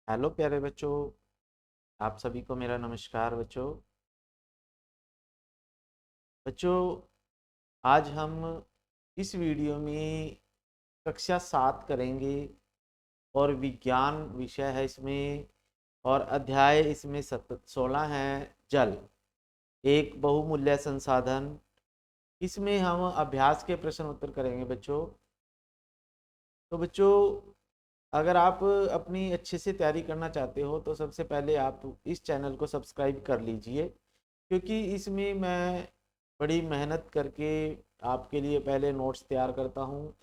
Hello प्यारे बच्चों। आप सभी को मेरा नमस्कार बच्चों। बच्चों, आज हम इस वीडियो में कक्षा 7 करेंगे और विज्ञान विषय है इसमें। और अध्याय इसमें 16 है, जल एक बहुमूल्य संसाधन। इसमें हम अभ्यास के प्रश्न उत्तर करेंगे बच्चों। तो बच्चों, अगर आप अपनी अच्छे से तैयारी करना चाहते हो तो सबसे पहले आप इस चैनल को सब्सक्राइब कर लीजिए, क्योंकि इसमें मैं बड़ी मेहनत करके आपके लिए पहले नोट्स तैयार करता हूँ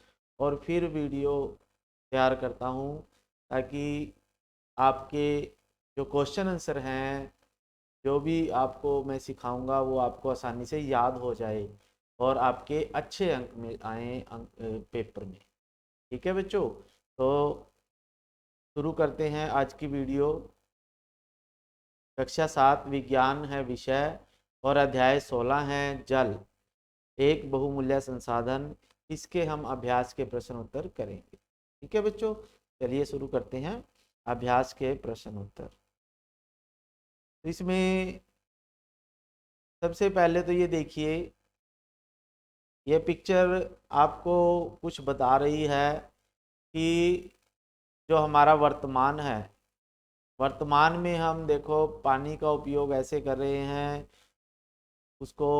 और फिर वीडियो तैयार करता हूँ, ताकि आपके जो क्वेश्चन आंसर हैं, जो भी आपको मैं सिखाऊंगा वो आपको आसानी से याद हो जाए और आपके अच्छे अंक में आए पेपर में। ठीक है बच्चों, तो शुरू करते हैं आज की वीडियो। कक्षा 7 विज्ञान है विषय और अध्याय 16 है, जल एक बहुमूल्य संसाधन। इसके हम अभ्यास के प्रश्न उत्तर करेंगे। ठीक है बच्चों, चलिए शुरू करते हैं अभ्यास के प्रश्न उत्तर। तो इसमें सबसे पहले तो ये देखिए, ये पिक्चर आपको कुछ बता रही है कि जो हमारा वर्तमान है, वर्तमान में हम देखो पानी का उपयोग ऐसे कर रहे हैं, उसको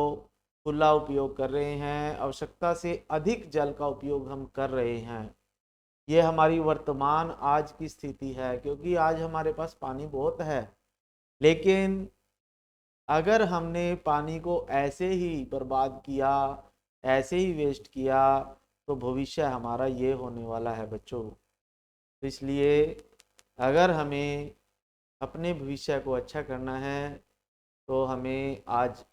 खुला उपयोग कर रहे हैं, आवश्यकता से अधिक जल का उपयोग हम कर रहे हैं। ये हमारी वर्तमान आज की स्थिति है, क्योंकि आज हमारे पास पानी बहुत है। लेकिन अगर हमने पानी को ऐसे ही बर्बाद किया, ऐसे ही वेस्ट किया, तो भविष्य हमारा ये होने वाला है बच्चों। तो इसलिए अगर हमें अपने भविष्य को अच्छा करना है तो हमें आज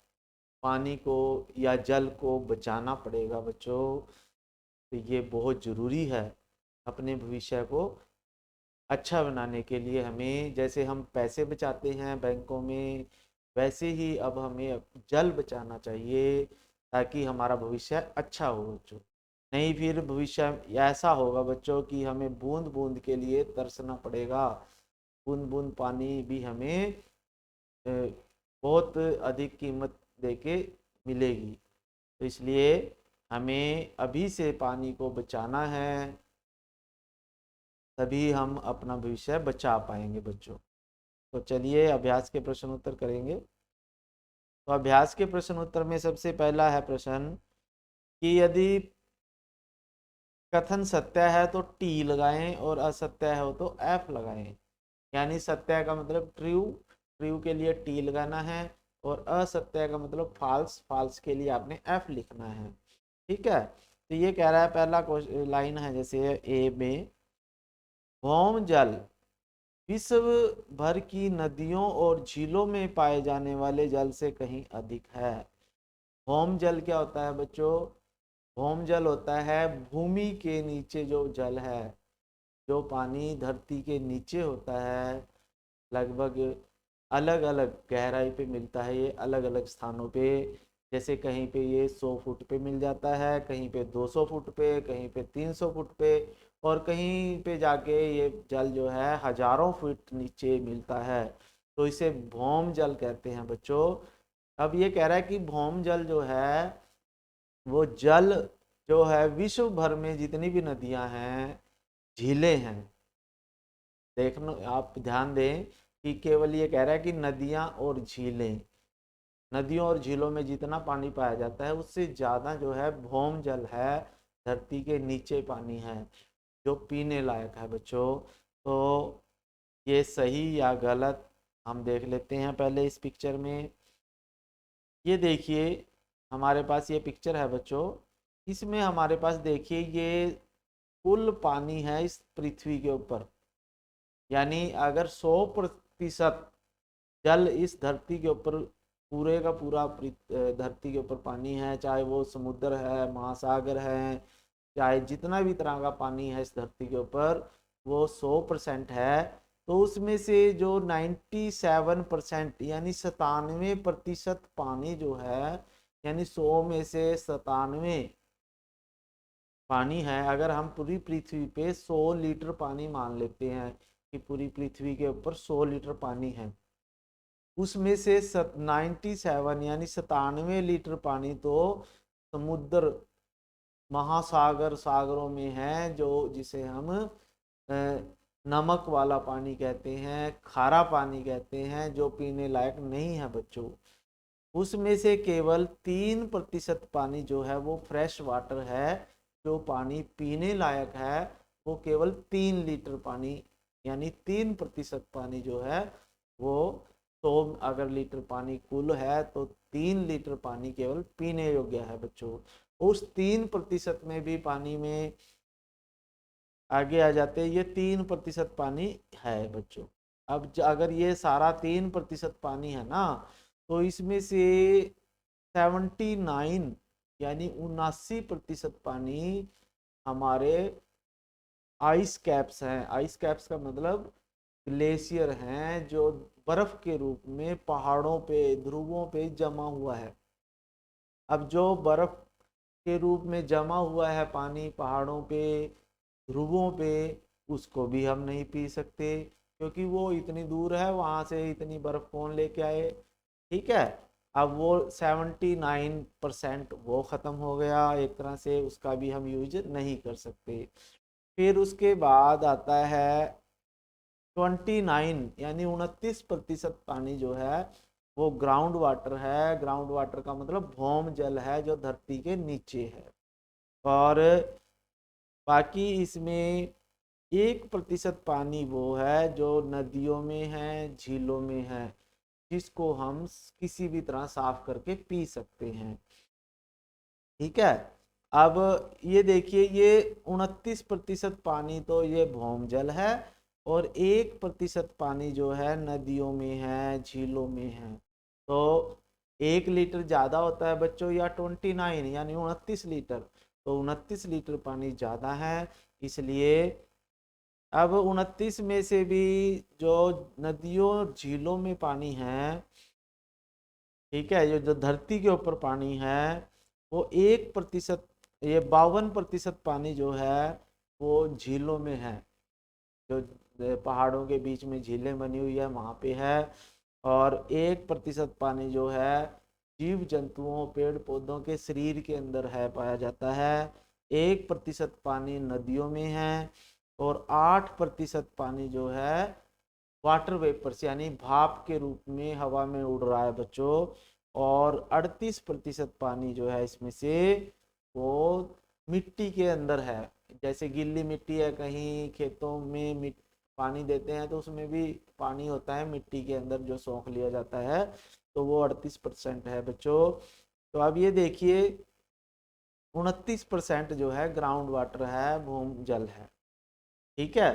पानी को या जल को बचाना पड़ेगा बच्चों। तो ये बहुत ज़रूरी है। अपने भविष्य को अच्छा बनाने के लिए हमें, जैसे हम पैसे बचाते हैं बैंकों में, वैसे ही अब हमें जल बचाना चाहिए, ताकि हमारा भविष्य अच्छा हो बच्चों। नहीं फिर भविष्य ऐसा होगा बच्चों कि हमें बूंद बूंद के लिए तरसना पड़ेगा। बूंद बूंद पानी भी हमें बहुत अधिक कीमत देके मिलेगी। तो इसलिए हमें अभी से पानी को बचाना है, तभी हम अपना भविष्य बचा पाएंगे बच्चों। तो चलिए अभ्यास के प्रश्न उत्तर करेंगे। तो अभ्यास के प्रश्न उत्तर में सबसे पहला है प्रश्न कि यदि कथन सत्य है तो टी लगाएं और असत्य है तो एफ लगाएं। यानी सत्य का मतलब ट्रू, ट्रू के लिए टी लगाना है, और असत्य का मतलब फाल्स, फाल्स के लिए आपने एफ लिखना है। ठीक है, तो ये कह रहा है, पहला लाइन है जैसे ए में, भौम जल विश्व भर की नदियों और झीलों में पाए जाने वाले जल से कहीं अधिक है। भौम जल क्या होता है बच्चों? भौम जल होता है भूमि के नीचे जो जल है, जो पानी धरती के नीचे होता है, लगभग अलग अलग गहराई पे मिलता है ये, अलग अलग स्थानों पे। जैसे कहीं पे ये 100 फुट पे मिल जाता है, कहीं पे 200 फुट पे, कहीं पे 300 फुट पे, और कहीं पे जाके ये जल जो है हजारों फुट नीचे मिलता है। तो इसे भौम जल कहते हैं बच्चों। अब ये कह रहा है कि भौम जल जो है वो जल जो है विश्व भर में जितनी भी नदियां हैं, झीलें हैं, देखना आप ध्यान दें कि केवल ये कह रहा है कि नदियां और झीलें, नदियों और झीलों में जितना पानी पाया जाता है उससे ज़्यादा जो है भौम जल है, धरती के नीचे पानी है जो पीने लायक है बच्चों। तो ये सही या गलत हम देख लेते हैं पहले इस पिक्चर में। ये देखिए, हमारे पास ये पिक्चर है बच्चों। इसमें हमारे पास देखिए ये कुल पानी है इस पृथ्वी के ऊपर। यानी अगर 100% जल इस धरती के ऊपर, पूरे का पूरा धरती के ऊपर पानी है, चाहे वो समुद्र है, महासागर है, चाहे जितना भी तरह का पानी है इस धरती के ऊपर, वो 100% है। तो उसमें से जो 97% यानी 97% पानी जो है, यानी 100 में से 97 पानी है। अगर हम पूरी पृथ्वी पे 100 लीटर पानी मान लेते हैं कि पूरी पृथ्वी के ऊपर 100 लीटर पानी है, उसमें से 97 यानी 97 लीटर पानी तो समुद्र महासागर सागरों में है, जो जिसे हम नमक वाला पानी कहते हैं, खारा पानी कहते हैं, जो पीने लायक नहीं है बच्चों। उसमें से केवल 3% पानी जो है वो फ्रेश वाटर है, जो पानी पीने लायक है। वो केवल 3 लीटर पानी, यानी 3% पानी जो है वो, तो अगर लीटर पानी कुल है तो 3 लीटर पानी केवल पीने योग्य है बच्चों। उस 3% में भी पानी में आगे आ जाते हैं, ये 3% पानी है बच्चों। अब अगर ये सारा 3% पानी है ना, तो इसमें से 79 यानी 79% पानी हमारे आइस कैप्स हैं। आइस कैप्स का मतलब ग्लेशियर हैं, जो बर्फ के रूप में पहाड़ों पे, ध्रुवों पे जमा हुआ है। अब जो बर्फ के रूप में जमा हुआ है पानी पहाड़ों पे, ध्रुवों पे, उसको भी हम नहीं पी सकते, क्योंकि वो इतनी दूर है, वहां से इतनी बर्फ कौन लेके आए। ठीक है। अब वो 79% वो खत्म हो गया एक तरह से, उसका भी हम यूज नहीं कर सकते। फिर उसके बाद आता है 29 यानी 29% पानी जो है वो ग्राउंड वाटर है। ग्राउंड वाटर का मतलब भौम जल है, जो धरती के नीचे है। और बाकी इसमें 1% पानी वो है जो नदियों में है, झीलों में है, जिसको हम किसी भी तरह साफ करके पी सकते हैं। ठीक है। अब ये देखिए, ये 29% पानी तो ये भौम जल है, और 1% पानी जो है नदियों में है, झीलों में है। तो 1 लीटर ज्यादा होता है बच्चों, या 29 यानी 29 लीटर, तो 29 लीटर पानी ज्यादा है। इसलिए अब 29 में से भी जो नदियों झीलों में पानी है, ठीक है, ये जो धरती के ऊपर पानी है, वो 1%, ये 52% पानी जो है वो झीलों में है, जो पहाड़ों के बीच में झीलें बनी हुई है वहां पे है। और 1% पानी जो है जीव जंतुओं, पेड़ पौधों के शरीर के अंदर है, पाया जाता है। 1% पानी नदियों में है, और 8% पानी जो है वाटर वेपर्स यानी भाप के रूप में हवा में उड़ रहा है बच्चों। और 38% पानी जो है इसमें से वो मिट्टी के अंदर है। जैसे गीली मिट्टी है, कहीं खेतों में पानी देते हैं तो उसमें भी पानी होता है मिट्टी के अंदर, जो सोख लिया जाता है, तो वो 38% है बच्चों। तो अब ये देखिए, 29% जो है ग्राउंड वाटर है, भूम जल है। ठीक है।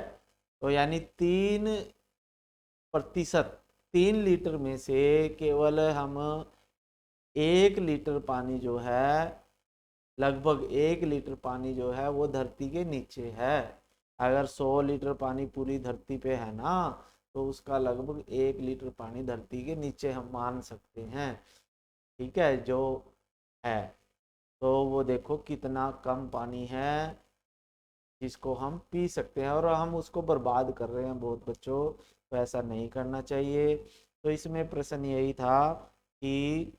तो यानी 3%, 3 लीटर में से केवल हम 1 लीटर पानी जो है, लगभग 1 लीटर पानी जो है वो धरती के नीचे है। अगर 100 लीटर पानी पूरी धरती पे है ना, तो उसका लगभग 1 लीटर पानी धरती के नीचे हम मान सकते हैं। ठीक है, जो है, तो वो देखो कितना कम पानी है जिसको हम पी सकते हैं, और हम उसको बर्बाद कर रहे हैं बहुत बच्चों। तो ऐसा नहीं करना चाहिए। तो इसमें प्रश्न यही था कि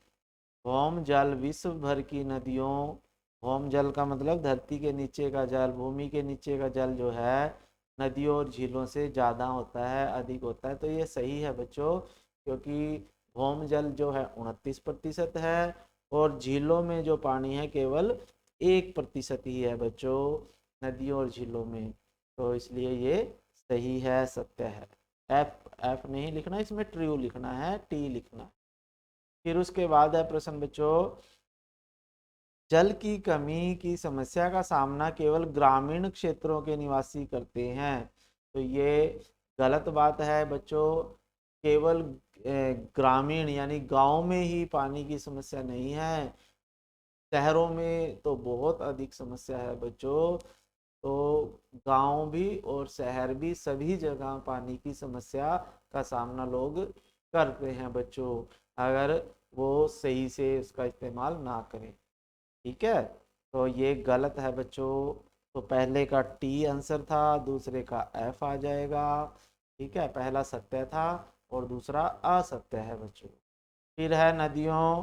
भौम जल विश्व भर की नदियों, भौम जल का मतलब धरती के नीचे का जल, भूमि के नीचे का जल जो है नदियों और झीलों से ज़्यादा होता है, अधिक होता है। तो ये सही है बच्चों, क्योंकि भौम जल जो है 29% है, और झीलों में जो पानी है केवल 1% ही है बच्चों, नदियों और झीलों में। तो इसलिए ये सही है, सत्य है। एफ एफ नहीं लिखना, इसमें ट्रू लिखना है, टी लिखना है। फिर उसके बाद है प्रश्न बच्चों, जल की कमी की समस्या का सामना केवल ग्रामीण क्षेत्रों के निवासी करते हैं। तो ये गलत बात है बच्चों। केवल ग्रामीण यानी गांव में ही पानी की समस्या नहीं है, शहरों में तो बहुत अधिक समस्या है बच्चों। तो गांव भी और शहर भी, सभी जगह पानी की समस्या का सामना लोग करते हैं बच्चों, अगर वो सही से उसका इस्तेमाल ना करें। ठीक है। तो ये गलत है बच्चों। तो पहले का टी आंसर था, दूसरे का एफ आ जाएगा। ठीक है, पहला सत्य था और दूसरा असत्य है बच्चों। फिर है नदियों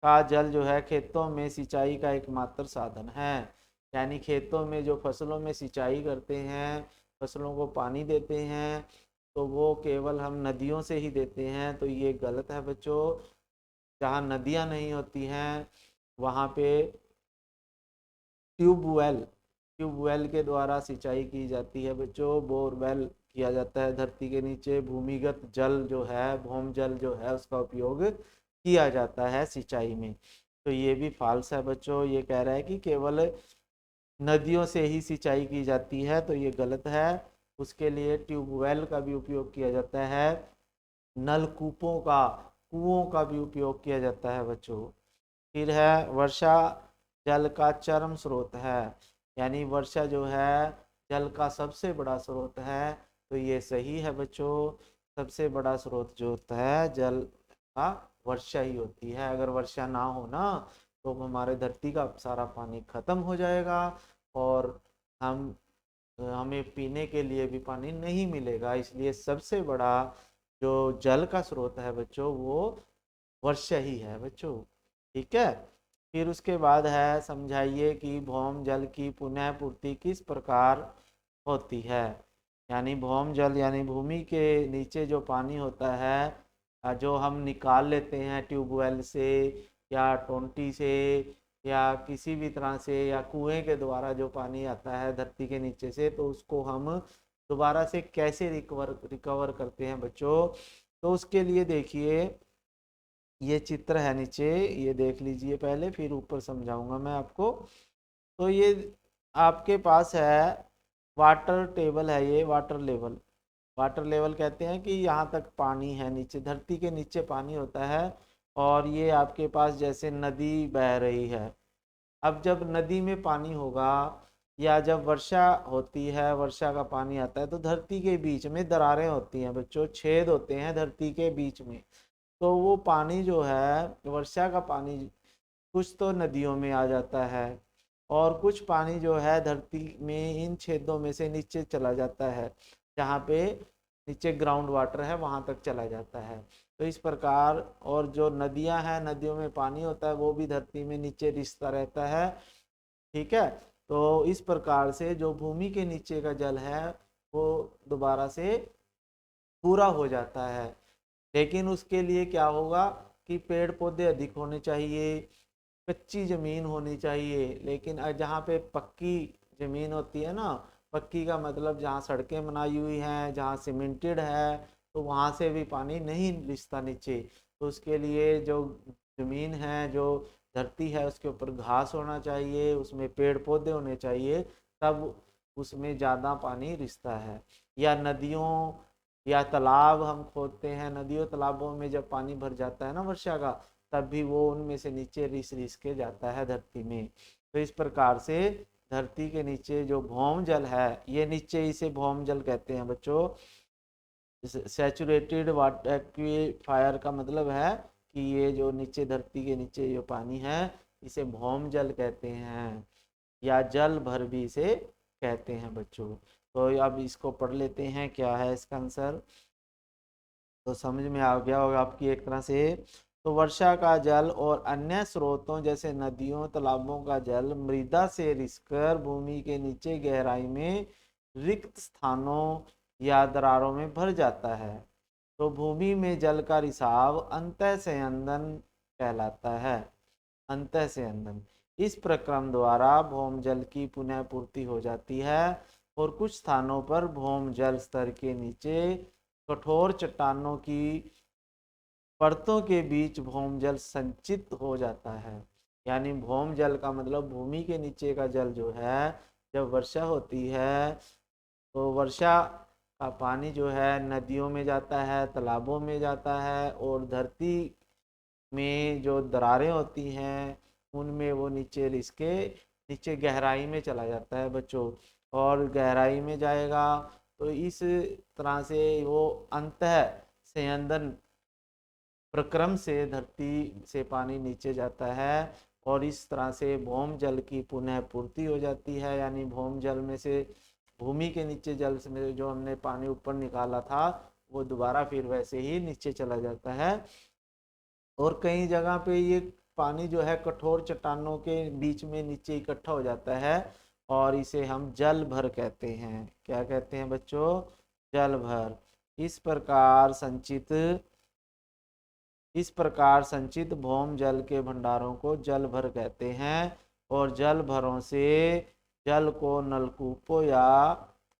का जल जो है खेतों में सिंचाई का एकमात्र साधन है। यानी खेतों में जो फसलों में सिंचाई करते हैं, फसलों को पानी देते हैं, तो वो केवल हम नदियों से ही देते हैं, तो ये गलत है बच्चों। जहाँ नदियाँ नहीं होती हैं वहाँ पे ट्यूबवेल ट्यूबवेल के द्वारा सिंचाई की जाती है बच्चों। बोरवेल किया जाता है धरती के नीचे। भूमिगत जल जो है, भौम जल जो है, उसका उपयोग किया जाता है सिंचाई में। तो ये भी फाल्स है बच्चों। ये कह रहा है कि केवल नदियों से ही सिंचाई की जाती है, तो ये गलत है। उसके लिए ट्यूबवेल का भी उपयोग किया जाता है, नलकूपों का, कुओं का भी उपयोग किया जाता है बच्चों। फिर है वर्षा जल का चरम स्रोत है। यानी वर्षा जो है जल का सबसे बड़ा स्रोत है, तो ये सही है बच्चों। सबसे बड़ा स्रोत जो होता है जल का, वर्षा ही होती है। अगर वर्षा ना हो ना, तो हमारे धरती का सारा पानी खत्म हो जाएगा और हम हमें पीने के लिए भी पानी नहीं मिलेगा। इसलिए सबसे बड़ा जो जल का स्रोत है बच्चों, वो वर्षा ही है बच्चों। ठीक है। फिर उसके बाद है समझाइए कि भौम जल की पुनः पूर्ति किस प्रकार होती है। यानी भौम जल यानी भूमि के नीचे जो पानी होता है, जो हम निकाल लेते हैं ट्यूबवेल से या टोंटी से या किसी भी तरह से या कुएं के द्वारा जो पानी आता है धरती के नीचे से, तो उसको हम दोबारा से कैसे रिकवर करते हैं बच्चों। तो उसके लिए देखिए, ये चित्र है नीचे, ये देख लीजिए पहले, फिर ऊपर समझाऊंगा मैं आपको। तो ये आपके पास है वाटर टेबल है, ये वाटर लेवल। वाटर लेवल कहते हैं कि यहाँ तक पानी है, नीचे धरती के नीचे पानी होता है। और ये आपके पास जैसे नदी बह रही है। अब जब नदी में पानी होगा या जब वर्षा होती है, वर्षा का पानी आता है, तो धरती के बीच में दरारें होती हैं बच्चों, छेद होते हैं धरती के बीच में। तो वो पानी जो है, वर्षा का पानी, कुछ तो नदियों में आ जाता है और कुछ पानी जो है धरती में इन छेदों में से नीचे चला जाता है, जहाँ पे नीचे ग्राउंड वाटर है वहां तक चला जाता है। तो इस प्रकार, और जो नदियां हैं, नदियों में पानी होता है, वो भी धरती में नीचे रिसता रहता है। ठीक है। तो इस प्रकार से जो भूमि के नीचे का जल है, वो दोबारा से पूरा हो जाता है। लेकिन उसके लिए क्या होगा कि पेड़ पौधे अधिक होने चाहिए, कच्ची जमीन होनी चाहिए। लेकिन जहाँ पे पक्की जमीन होती है ना, पक्की का मतलब जहाँ सड़कें बनाई हुई हैं, जहाँ सीमेंटेड है, तो वहाँ से भी पानी नहीं रिसता नीचे। तो उसके लिए जो जमीन है, जो धरती है, उसके ऊपर घास होना चाहिए, उसमें पेड़ पौधे होने चाहिए, तब उसमें ज़्यादा पानी रिसता है। या नदियों या तालाब हम खोदते हैं, नदियों तालाबों में जब पानी भर जाता है ना वर्षा का, तब भी वो उनमें से नीचे रिस रिस के जाता है धरती में। तो इस प्रकार से धरती के नीचे जो भौम जल है, ये नीचे इसे भौम जल कहते हैं बच्चों। सैचुरेटेड वाटर एक्वीफायर का मतलब है कि ये जो नीचे धरती के नीचे जो पानी है, इसे भौम जल कहते हैं या जल भर भी इसे कहते हैं बच्चों। तो अब इसको पढ़ लेते हैं, क्या है इसका आंसर। तो समझ में आ गया होगा आपकी एक तरह से। तो वर्षा का जल और अन्य स्रोतों जैसे नदियों तालाबों का जल मृदा से रिसकर भूमि के नीचे गहराई में रिक्त स्थानों या दरारों में भर जाता है। तो भूमि में जल का रिसाव अंतः संयंदन कहलाता है। अंतः संयंदन, इस प्रक्रम द्वारा भौम जल की पुनः पूर्ति हो जाती है और कुछ स्थानों पर भौम जल स्तर के नीचे कठोर चट्टानों की परतों के बीच भौम जल संचित हो जाता है। यानी भौम जल का मतलब भूमि के नीचे का जल जो है, जब वर्षा होती है, तो वर्षा का पानी जो है नदियों में जाता है, तालाबों में जाता है, और धरती में जो दरारें होती हैं उनमें वो नीचे रिसके नीचे गहराई में चला जाता है बच्चों। और गहराई में जाएगा तो इस तरह से वो अंतः संयंदन प्रक्रम से धरती से पानी नीचे जाता है और इस तरह से भौम जल की पुनः पूर्ति हो जाती है। यानी भौम जल में से भूमि के नीचे जल से जो हमने पानी ऊपर निकाला था वो दोबारा फिर वैसे ही नीचे चला जाता है। और कई जगह पे ये पानी जो है कठोर चट्टानों के बीच में नीचे इकट्ठा हो जाता है और इसे हम जल भर कहते हैं। क्या कहते हैं बच्चों? जल भर। इस प्रकार संचित इस प्रकार संचित भौम जल के भंडारों को जल भर कहते हैं। और जल भरों से जल को नलकूपों या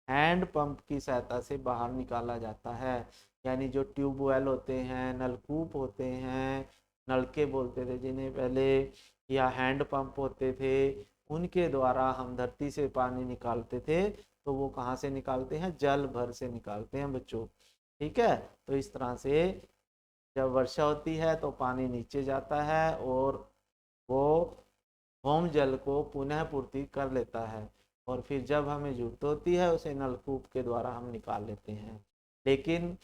हैंड पंप की सहायता से बाहर निकाला जाता है। यानी जो ट्यूबवेल होते हैं, नलकूप होते हैं, नलके बोलते थे जिन्हें पहले, या हैंड पंप होते थे, उनके द्वारा हम धरती से पानी निकालते थे। तो वो कहाँ से निकालते हैं? जल भर से निकालते हैं बच्चों। ठीक है, तो इस तरह से जब वर्षा होती है तो पानी नीचे जाता है और वो भौम जल को पुनः पूर्ति कर लेता है। और फिर जब हमें जरूरत होती है उसे नलकूप के द्वारा हम निकाल लेते हैं। लेकिन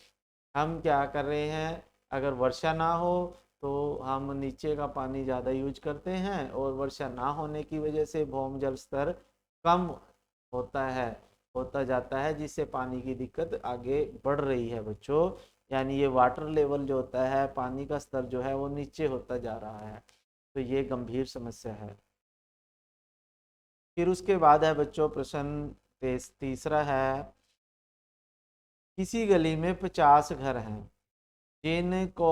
हम क्या कर रहे हैं, अगर वर्षा ना हो तो हम नीचे का पानी ज़्यादा यूज करते हैं और वर्षा ना होने की वजह से भौम जल स्तर कम होता है होता जाता है, जिससे पानी की दिक्कत आगे बढ़ रही है बच्चों। यानी ये वाटर लेवल जो होता है, पानी का स्तर जो है वो नीचे होता जा रहा है। तो ये गंभीर समस्या है। फिर उसके बाद है बच्चों प्रश्न तीसरा है, किसी गली में 50 घर हैं जिनको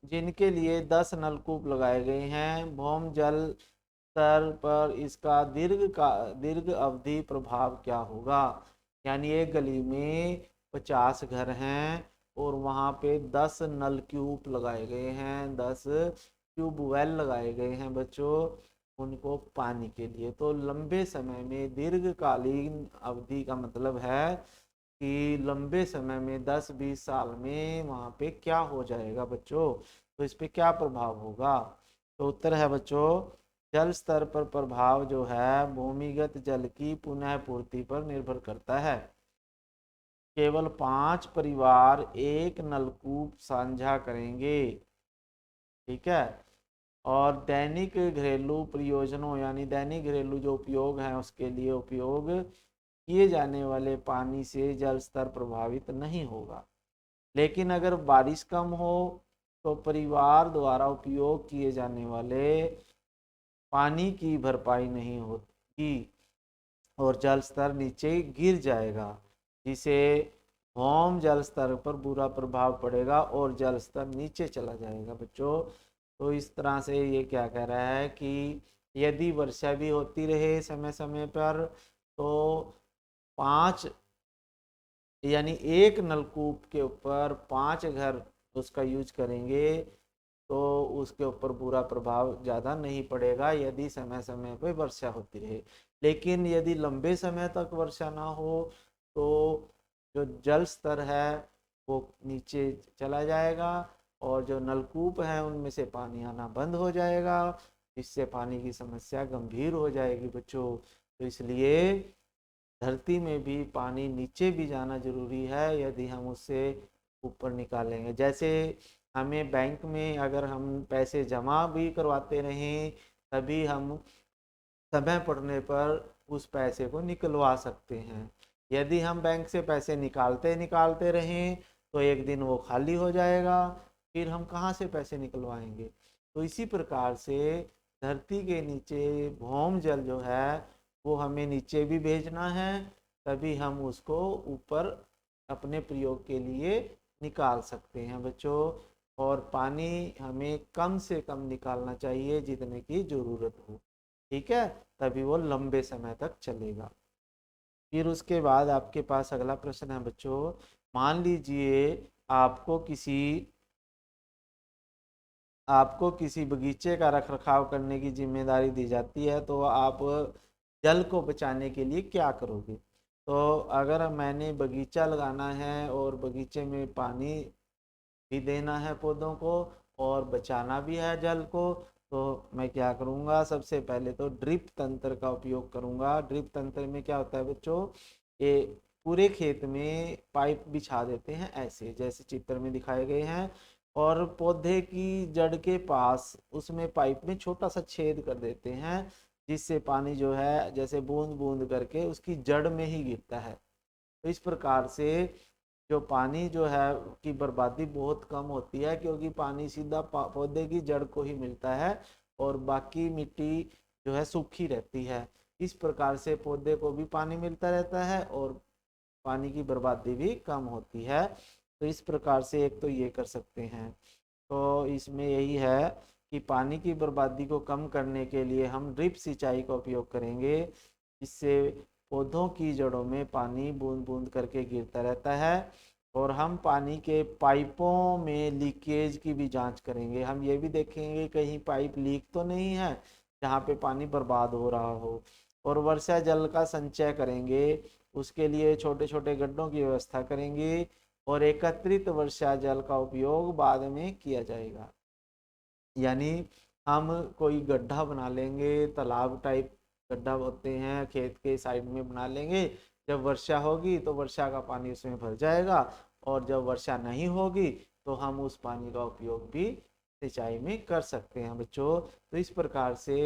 जिनके लिए 10 नलकूप लगाए गए हैं। भौम जल स्तर पर इसका दीर्घ अवधि प्रभाव क्या होगा? यानी एक गली में 50 घर हैं और वहाँ पे 10 नलकूप लगाए गए हैं, 10 ट्यूबवेल लगाए गए हैं बच्चों उनको पानी के लिए। तो लंबे समय में, दीर्घकालीन अवधि का मतलब है कि लंबे समय में 10-20 साल में वहाँ पे क्या हो जाएगा बच्चों, तो इस पे क्या प्रभाव होगा? तो उत्तर है बच्चों, जल स्तर पर प्रभाव जो है भूमिगत जल की पुनः पूर्ति पर निर्भर करता है। केवल 5 परिवार एक नलकूप साझा करेंगे। ठीक है, और दैनिक घरेलू प्रयोजनों यानी दैनिक घरेलू जो उपयोग है उसके लिए उपयोग किए जाने वाले पानी से जल स्तर प्रभावित नहीं होगा। लेकिन अगर बारिश कम हो तो परिवार द्वारा उपयोग किए जाने वाले पानी की भरपाई नहीं होगी और जल स्तर नीचे गिर जाएगा, जिसे भौम जल स्तर पर बुरा प्रभाव पड़ेगा और जल स्तर नीचे चला जाएगा बच्चों। तो इस तरह से ये क्या कह रहा है कि यदि वर्षा भी होती रहे समय समय पर तो 5 यानी एक नलकूप के ऊपर 5 घर उसका यूज करेंगे तो उसके ऊपर बुरा प्रभाव ज़्यादा नहीं पड़ेगा यदि समय समय पर वर्षा होती रहे। लेकिन यदि लंबे समय तक वर्षा ना हो तो जो जल स्तर है वो नीचे चला जाएगा और जो नलकूप हैं उनमें से पानी आना बंद हो जाएगा, इससे पानी की समस्या गंभीर हो जाएगी बच्चों। तो इसलिए धरती में भी पानी नीचे भी जाना जरूरी है यदि हम उससे ऊपर निकालेंगे। जैसे हमें बैंक में अगर हम पैसे जमा भी करवाते रहें तभी हम समय पड़ने पर उस पैसे को निकलवा सकते हैं। यदि हम बैंक से पैसे निकालते निकालते रहें तो एक दिन वो खाली हो जाएगा, फिर हम कहाँ से पैसे निकलवाएंगे? तो इसी प्रकार से धरती के नीचे भौम जल जो है वो हमें नीचे भी भेजना है, तभी हम उसको ऊपर अपने प्रयोग के लिए निकाल सकते हैं बच्चों। और पानी हमें कम से कम निकालना चाहिए जितने की ज़रूरत हो। ठीक है, तभी वो लंबे समय तक चलेगा। फिर उसके बाद आपके पास अगला प्रश्न है बच्चों, मान लीजिए आपको किसी आपको किसी बगीचे का रख रखाव करने की जिम्मेदारी दी जाती है तो आप जल को बचाने के लिए क्या करोगे? तो अगर मैंने बगीचा लगाना है और बगीचे में पानी भी देना है पौधों को और बचाना भी है जल को, तो मैं क्या करूँगा? सबसे पहले तो ड्रिप तंत्र का उपयोग करूँगा। ड्रिप तंत्र में क्या होता है बच्चों, ये पूरे खेत में पाइप बिछा देते हैं ऐसे जैसे चित्र में दिखाए गए हैं और पौधे की जड़ के पास उसमें पाइप में छोटा सा छेद कर देते हैं जिससे पानी जो है जैसे बूंद बूंद करके उसकी जड़ में ही गिरता है। तो इस प्रकार से जो पानी जो है की बर्बादी बहुत कम होती है, क्योंकि पानी सीधा पौधे की जड़ को ही मिलता है और बाकी मिट्टी जो है सूखी रहती है। इस प्रकार से पौधे को भी पानी मिलता रहता है और पानी की बर्बादी भी कम होती है। तो इस प्रकार से एक तो ये कर सकते हैं। तो इसमें यही है कि पानी की बर्बादी को कम करने के लिए हम ड्रिप सिंचाई का उपयोग करेंगे, जिससे पौधों की जड़ों में पानी बूंद बूंद करके गिरता रहता है। और हम पानी के पाइपों में लीकेज की भी जांच करेंगे। हम ये भी देखेंगे कहीं पाइप लीक तो नहीं है जहाँ पे पानी बर्बाद हो रहा हो। और वर्षा जल का संचय करेंगे, उसके लिए छोटे छोटे गड्ढों की व्यवस्था करेंगे और एकत्रित वर्षा जल का उपयोग बाद में किया जाएगा। यानी हम कोई गड्ढा बना लेंगे, तालाब टाइप गड्ढा होते हैं खेत के साइड में बना लेंगे। जब वर्षा होगी तो वर्षा का पानी उसमें भर जाएगा, और जब वर्षा नहीं होगी तो हम उस पानी का उपयोग भी सिंचाई में कर सकते हैं बच्चों। तो इस प्रकार से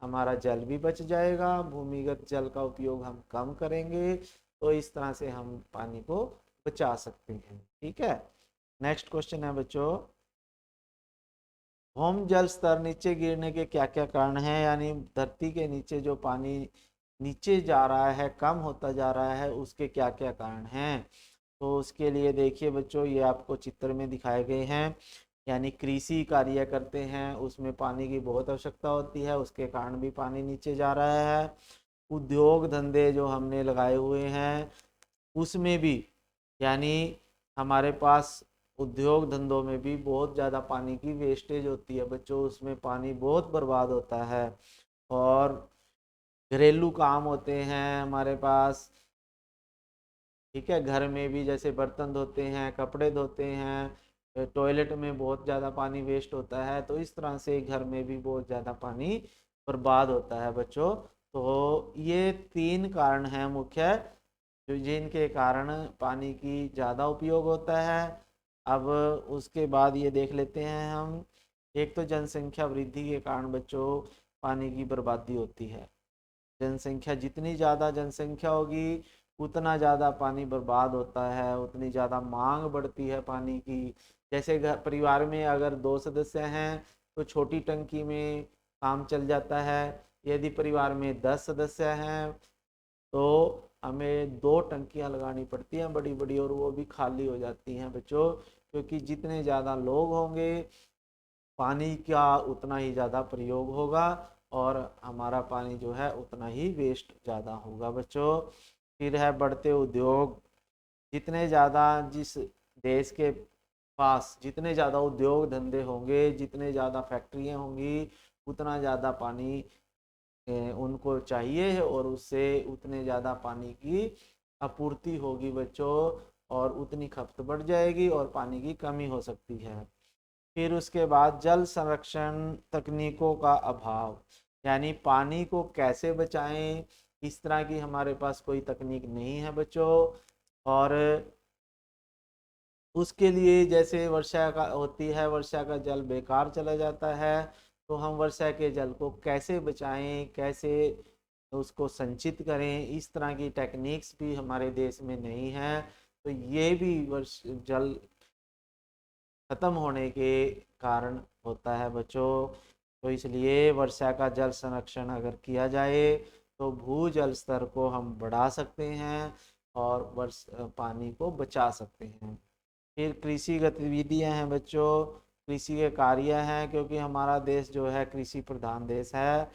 हमारा जल भी बच जाएगा, भूमिगत जल का उपयोग हम कम करेंगे। तो इस तरह से हम पानी को बचा सकते हैं। ठीक है, नेक्स्ट क्वेश्चन है बच्चों, भूमि जल स्तर नीचे गिरने के क्या क्या कारण हैं। यानी धरती के नीचे जो पानी नीचे जा रहा है, कम होता जा रहा है, उसके क्या क्या कारण हैं। तो उसके लिए देखिए बच्चों, ये आपको चित्र में दिखाए गए हैं। यानी कृषि कार्य करते हैं, उसमें पानी की बहुत आवश्यकता होती है, उसके कारण भी पानी नीचे जा रहा है। उद्योग धंधे जो हमने लगाए हुए हैं उसमें भी, यानी हमारे पास उद्योग धंधों में भी बहुत ज़्यादा पानी की वेस्टेज होती है बच्चों, उसमें पानी बहुत बर्बाद होता है। और घरेलू काम होते हैं हमारे पास, ठीक है, घर में भी जैसे बर्तन धोते हैं, कपड़े धोते हैं, टॉयलेट में बहुत ज़्यादा पानी वेस्ट होता है। तो इस तरह से घर में भी बहुत ज़्यादा पानी बर्बाद होता है बच्चों। तो ये 3 कारण हैं मुख्य, जो जिनके कारण पानी की ज़्यादा उपयोग होता है। अब उसके बाद ये देख लेते हैं हम, एक तो जनसंख्या वृद्धि के कारण बच्चों पानी की बर्बादी होती है। जनसंख्या जितनी ज़्यादा जनसंख्या होगी उतना ज़्यादा पानी बर्बाद होता है, उतनी ज़्यादा मांग बढ़ती है पानी की। जैसे घर परिवार में अगर 2 सदस्य हैं तो छोटी टंकी में काम चल जाता है। यदि परिवार में 10 सदस्य हैं तो हमें 2 टंकियां लगानी पड़ती हैं बड़ी बड़ी, और वो भी खाली हो जाती हैं बच्चों, क्योंकि जितने ज़्यादा लोग होंगे पानी का उतना ही ज़्यादा प्रयोग होगा और हमारा पानी जो है उतना ही वेस्ट ज़्यादा होगा बच्चों। फिर है बढ़ते उद्योग, जितने ज़्यादा जिस देश के पास जितने ज़्यादा उद्योग धंधे होंगे, जितने ज़्यादा फैक्ट्रियाँ होंगी, उतना ज़्यादा पानी उनको चाहिए और उससे उतने ज़्यादा पानी की आपूर्ति होगी बच्चों, और उतनी खपत बढ़ जाएगी और पानी की कमी हो सकती है। फिर उसके बाद जल संरक्षण तकनीकों का अभाव, यानी पानी को कैसे बचाएं, इस तरह की हमारे पास कोई तकनीक नहीं है बच्चों। और उसके लिए जैसे वर्षा का होती है, वर्षा का जल बेकार चला जाता है, तो हम वर्षा के जल को कैसे बचाएं, कैसे उसको संचित करें, इस तरह की टेक्निक्स भी हमारे देश में नहीं है। तो ये भी वर्ष जल खत्म होने के कारण होता है बच्चों। तो इसलिए वर्षा का जल संरक्षण अगर किया जाए तो भूजल स्तर को हम बढ़ा सकते हैं और वर्ष पानी को बचा सकते हैं। फिर कृषि गतिविधियां हैं बच्चों, कृषि के कार्य हैं, क्योंकि हमारा देश जो है कृषि प्रधान देश है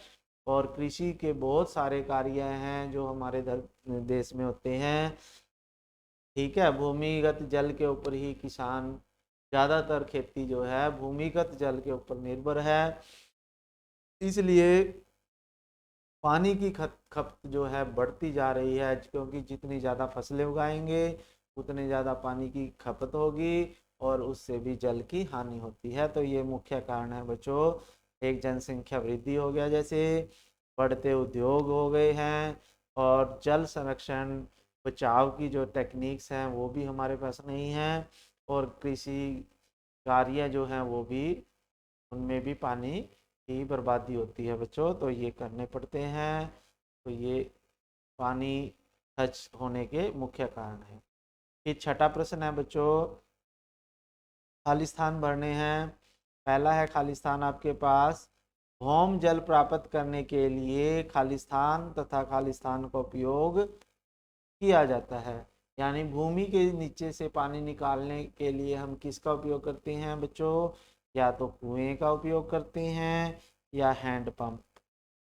और कृषि के बहुत सारे कार्य हैं जो हमारे देश में होते हैं। ठीक है, भूमिगत जल के ऊपर ही किसान ज़्यादातर खेती जो है भूमिगत जल के ऊपर निर्भर है। इसलिए पानी की खपत जो है बढ़ती जा रही है, क्योंकि जितनी ज़्यादा फसलें उगाएंगे उतनी ज़्यादा पानी की खपत होगी और उससे भी जल की हानि होती है। तो ये मुख्य कारण है बच्चों। एक जनसंख्या वृद्धि हो गया, जैसे बढ़ते उद्योग हो गए हैं, और जल संरक्षण बचाव की जो टेक्निक्स हैं वो भी हमारे पास नहीं है, और कृषि कार्य जो हैं वो भी, उनमें भी पानी की बर्बादी होती है बच्चों, तो ये करने पड़ते हैं। तो ये पानी खर्च होने के मुख्य कारण है। फिर छठा प्रश्न है बच्चों, खाली स्थान भरने हैं। पहला है खाली स्थान आपके पास, भौम जल प्राप्त करने के लिए खाली स्थान तथा खाली स्थान का उपयोग किया जाता है। यानी भूमि के नीचे से पानी निकालने के लिए हम किसका उपयोग करते हैं बच्चों? या तो कुएं का उपयोग करते हैं या हैंडपंप।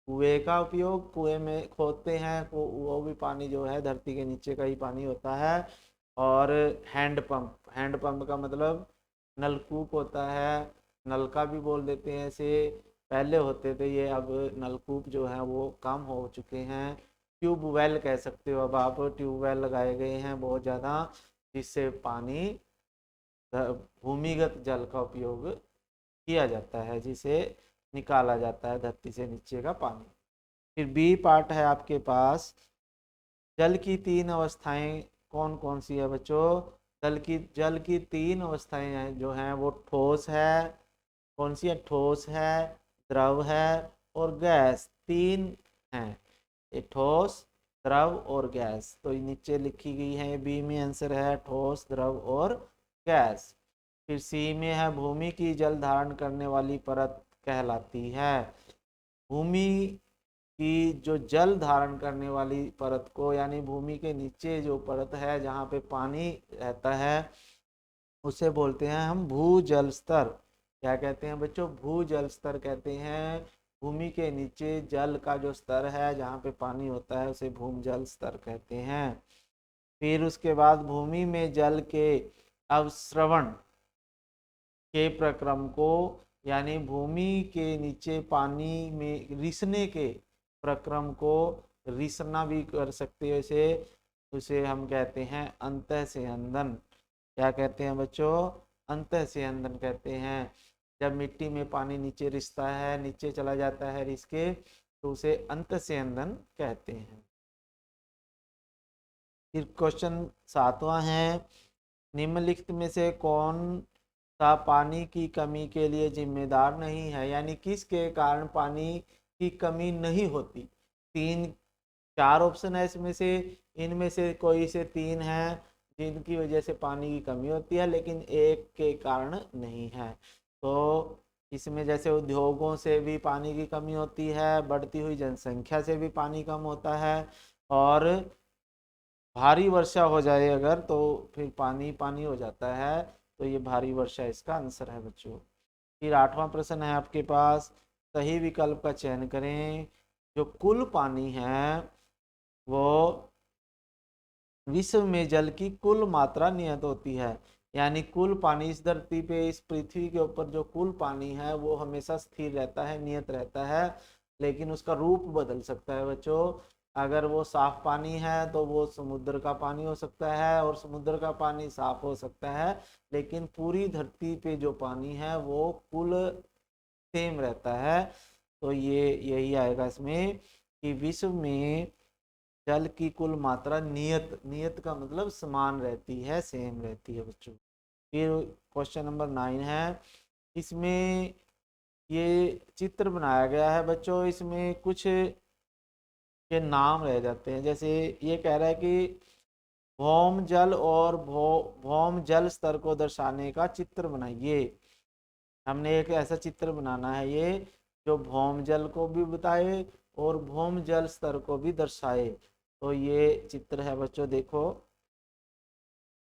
कुएं का उपयोग, कुएं में खोदते हैं, वो भी पानी जो है धरती के नीचे का ही पानी होता है। और हैंडपंप, हैंडपंप का मतलब नलकूप होता है, नलका भी बोल देते हैं इसे। पहले होते थे ये, अब नलकूप जो है वो कम हो चुके हैं। ट्यूबवेल कह सकते हो, अब आप ट्यूबवेल लगाए गए हैं बहुत ज़्यादा, जिससे पानी भूमिगत जल का उपयोग किया जाता है, जिसे निकाला जाता है धरती से नीचे का पानी। फिर बी पार्ट है आपके पास, जल की तीन अवस्थाएं कौन कौन सी है बच्चों? जल की तीन अवस्थाएं हैं जो हैं वो ठोस है, कौन सी है? ठोस है, द्रव है और गैस, तीन हैं ये, ठोस, द्रव और गैस। तो नीचे लिखी गई है, बी में आंसर है ठोस, द्रव और गैस। फिर सी में है, भूमि की जल धारण करने वाली परत कहलाती है। भूमि की जो जल धारण करने वाली परत को, यानी भूमि के नीचे जो परत है जहाँ पे पानी रहता है, उसे बोलते हैं हम भूजल स्तर। क्या कहते हैं बच्चों? भूजल स्तर कहते हैं। भूमि के नीचे जल का जो स्तर है जहाँ पे पानी होता है उसे भूजल स्तर कहते हैं। फिर उसके बाद भूमि में जल के अवस्रवण के प्रक्रम को, यानी भूमि के नीचे पानी में रिसने के प्रक्रम को, रिसना भी कर सकते हो इसे, उसे हम कहते हैं अंतः सेंदन। क्या कहते हैं बच्चों? अंतः सेंदन कहते हैं। जब मिट्टी में पानी नीचे रिसता है, नीचे चला जाता है रिस के, तो उसे अंतः सेंदन कहते हैं। फिर क्वेश्चन सातवां है, निम्नलिखित में से कौन सा पानी की कमी के लिए जिम्मेदार नहीं है? यानी किसके कारण पानी की कमी नहीं होती? तीन चार ऑप्शन है इसमें से, इनमें से कोई से तीन है जिनकी वजह से पानी की कमी होती है, लेकिन एक के कारण नहीं है। तो इसमें जैसे उद्योगों से भी पानी की कमी होती है, बढ़ती हुई जनसंख्या से भी पानी कम होता है, और भारी वर्षा हो जाए अगर तो फिर पानी पानी हो जाता है। तो ये भारी वर्षा इसका आंसर है बच्चों। फिर आठवां प्रश्न है आपके पास, सही विकल्प का चयन करें। जो कुल पानी है वो विश्व में जल की कुल मात्रा नियत होती है। यानी कुल पानी इस धरती पे, इस पृथ्वी के ऊपर जो कुल पानी है वो हमेशा स्थिर रहता है, नियत रहता है, लेकिन उसका रूप बदल सकता है बच्चों। अगर वो साफ पानी है तो वो समुद्र का पानी हो सकता है, और समुद्र का पानी साफ हो सकता है, लेकिन पूरी धरती पे जो पानी है वो कुल सेम रहता है। तो ये यही आएगा इसमें कि विश्व में जल की कुल मात्रा नियत, नियत का मतलब समान रहती है, सेम रहती है बच्चों। फिर क्वेश्चन नंबर 9 है, इसमें ये चित्र बनाया गया है बच्चों, इसमें कुछ के नाम रह जाते हैं। जैसे ये कह रहा है कि भौम जल और भौम जल स्तर को दर्शाने का चित्र बनाइए। हमने एक ऐसा चित्र बनाना है ये जो भौम जल को भी बताए और भौम जल स्तर को भी दर्शाए। तो ये चित्र है बच्चों, देखो।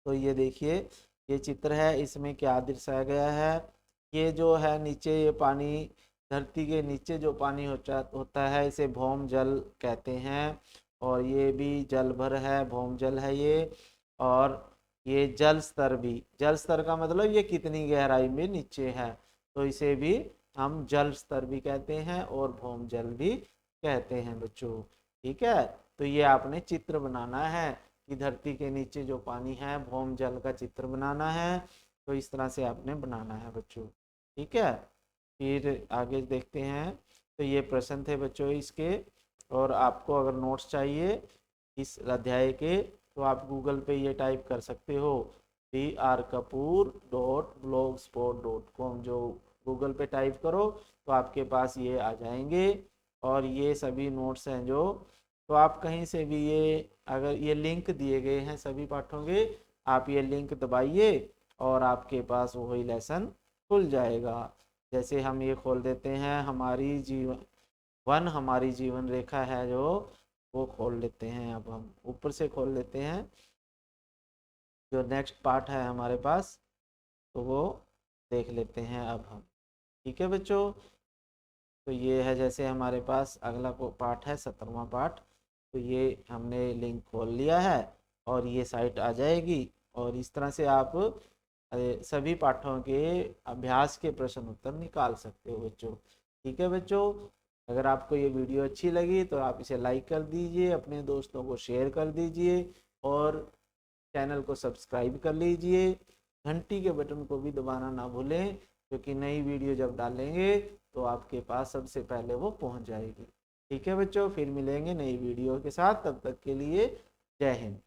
तो ये देखिए, ये चित्र है, इसमें क्या दर्शाया गया है? ये जो है नीचे ये पानी, धरती के नीचे जो पानी होता है इसे भौम जल कहते हैं। और ये भी जल भर है, भौम जल है ये। और ये जल स्तर भी, जल स्तर का मतलब ये कितनी गहराई में नीचे है, तो इसे भी हम जल स्तर भी कहते हैं और भौम जल भी कहते हैं बच्चों। ठीक है, तो ये आपने चित्र बनाना है कि धरती के नीचे जो पानी है भौम जल का चित्र बनाना है। तो इस तरह से आपने बनाना है बच्चों। ठीक है, फिर आगे देखते हैं। तो ये प्रश्न थे बच्चों इसके, और आपको अगर नोट्स चाहिए इस अध्याय के तो आप गूगल पे ये टाइप कर सकते हो, drkapoor.blogspot.com, जो गूगल पे टाइप करो तो आपके पास ये आ जाएंगे। और ये सभी नोट्स हैं जो, तो आप कहीं से भी ये, अगर ये लिंक दिए गए हैं सभी पाठों के, आप ये लिंक दबाइए और आपके पास वही लेसन खुल जाएगा। जैसे हम ये खोल देते हैं, हमारी जीवन रेखा है जो, वो खोल लेते हैं। अब हम ऊपर से खोल लेते हैं जो नेक्स्ट पार्ट है हमारे पास, तो वो देख लेते हैं अब हम। ठीक है बच्चों, तो ये है जैसे हमारे पास अगला पार्ट है 17वां पार्ट। तो ये हमने लिंक खोल लिया है और ये साइट आ जाएगी। और इस तरह से आप सभी पाठों के अभ्यास के प्रश्न उत्तर निकाल सकते हो बच्चों। ठीक है बच्चों, अगर आपको ये वीडियो अच्छी लगी तो आप इसे लाइक कर दीजिए, अपने दोस्तों को शेयर कर दीजिए और चैनल को सब्सक्राइब कर लीजिए। घंटी के बटन को भी दबाना ना भूलें, क्योंकि नई वीडियो जब डालेंगे तो आपके पास सबसे पहले वो पहुंच जाएगी। ठीक है बच्चों, फिर मिलेंगे नई वीडियो के साथ, तब तक के लिए जय हिंद।